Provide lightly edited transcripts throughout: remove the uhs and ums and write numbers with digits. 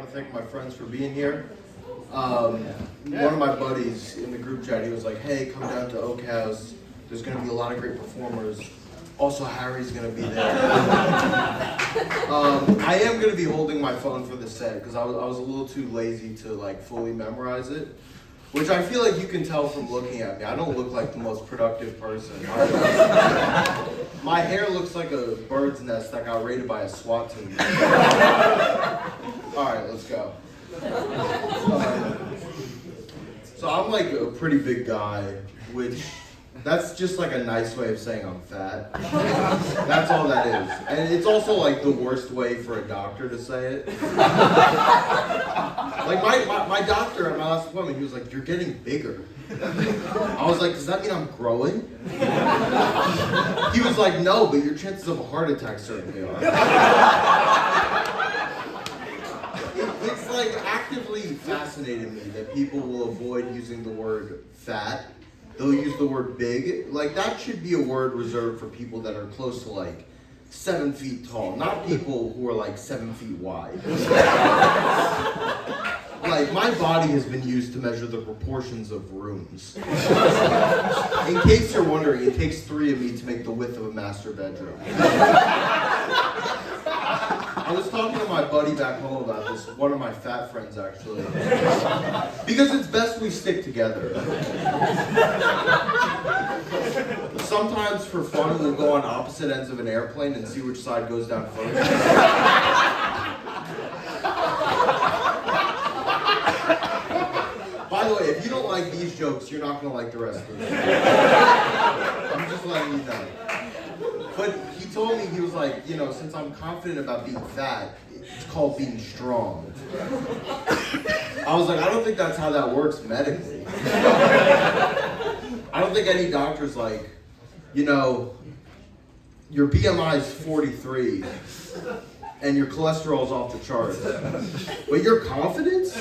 to thank my friends for being here. One of my buddies in the group chat, he was like, hey, come down to Oakhouse. There's going to be a lot of great performers. Also, Harry's going to be there. I am going to be holding my phone for the set because I was a little too lazy to like fully memorize it. Which I feel like you can tell from looking at me. I don't look like the most productive person. My hair looks like a bird's nest that got raided by a SWAT team. Alright, let's go. So I'm like a pretty big guy, which that's just like a nice way of saying I'm fat. That's all that is. And it's also like the worst way for a doctor to say it. Like my doctor at my last appointment, he was like, you're getting bigger. I was like, does that mean I'm growing? He was like, no, but your chances of a heart attack certainly are. It's like actively fascinated me that people will avoid using the word fat. They'll use the word big. Like that should be a word reserved for people that are close to like 7 feet tall, not people who are like 7 feet wide. Like my body has been used to measure the proportions of rooms. In case you're wondering, it takes 3 of me to make the width of a master bedroom. I was talking to my buddy back home about this, one of my fat friends actually. Because it's best we stick together. Sometimes for fun we'll go on opposite ends of an airplane and see which side goes down first. By the way, if you don't like these jokes, you're not going to like the rest of them. I'm just letting you know. But he told me, he was like, you know, since I'm confident about being fat, it's called being strong. I was like, I don't think that's how that works medically. I don't think any doctor's like, you know, your BMI is 43 and your cholesterol's off the charts. But your confidence?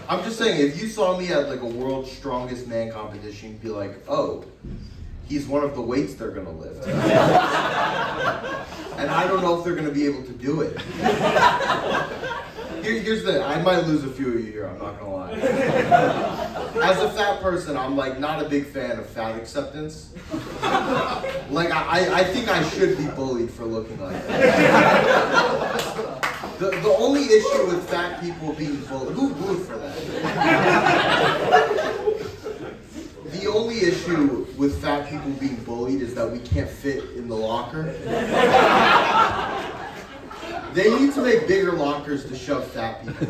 I'm just saying, if you saw me at like a world's strongest man competition, you'd be like, oh, he's one of the weights they're gonna lift. And I don't know if they're gonna be able to do it. Here's the thing, I might lose a few of you here, I'm not gonna lie. As a fat person, I'm like not a big fan of fat acceptance. Like I think I should be bullied for looking like that. The only issue with fat people being bullied, who voted for that? The only issue with fat people being bullied is that we can't fit in the locker. They need to make bigger lockers to shove fat people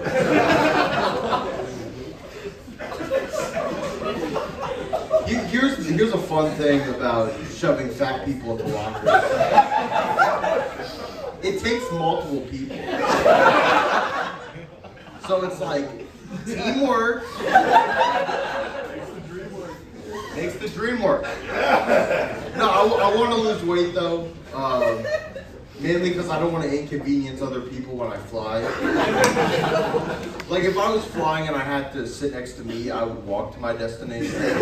in. Here's a fun thing about shoving fat people into lockers. It takes multiple people. So it's like teamwork makes the dream work. No, I want to lose weight though. Mainly because I don't want to inconvenience other people when I fly. Like if I was flying and I had to sit next to me, I would walk to my destination. And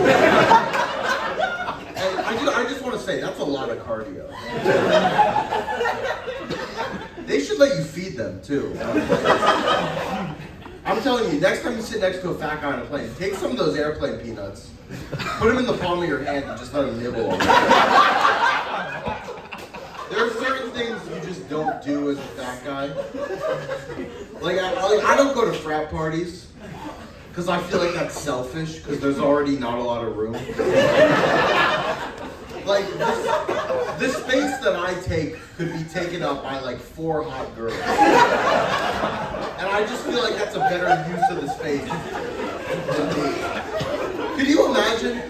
I just want to say, that's a lot of cardio. They should let you feed them too. I'm telling you, next time you sit next to a fat guy on a plane, take some of those airplane peanuts, put them in the palm of your hand and just let them nibble on them. There are certain things you just don't do as a fat guy. Like I don't go to frat parties because I feel like that's selfish because there's already not a lot of room. Like this space that I take could be taken up by like 4 hot girls. And I just feel like that's a better use of the space than me. Can you imagine?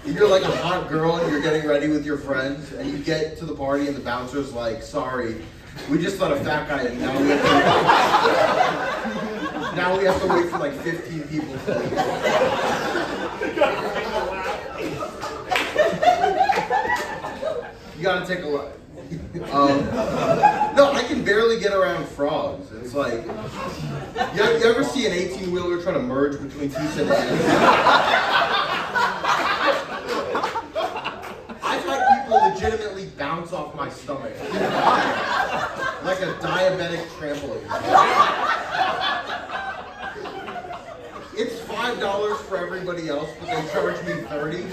You're like a hot girl and you're getting ready with your friends and you get to the party and the bouncer's like, sorry, we just let a fat guy in. Now we have to wait for like 15 people to leave. You gotta take a look. No, I can barely get around frogs. It's like, you ever see an 18-wheeler try to merge between 2 sedans? I've had people legitimately bounce off my stomach. Like like a diabetic trampoline. It's $5 for everybody else, but they charge me $30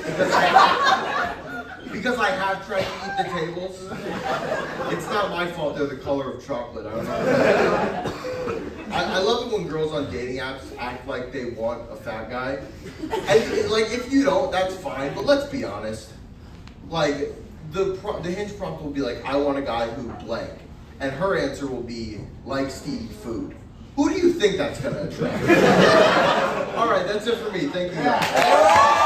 because I have tried to eat the tables. It's not my fault they're the color of chocolate. I don't know. I love it when girls on dating apps act like they want a fat guy. And like, if you don't, that's fine. But let's be honest. Like, the hinge prompt will be like, I want a guy who blank. And her answer will be, likes to eat food. Who do you think that's gonna attract? All right, that's it for me. Thank you.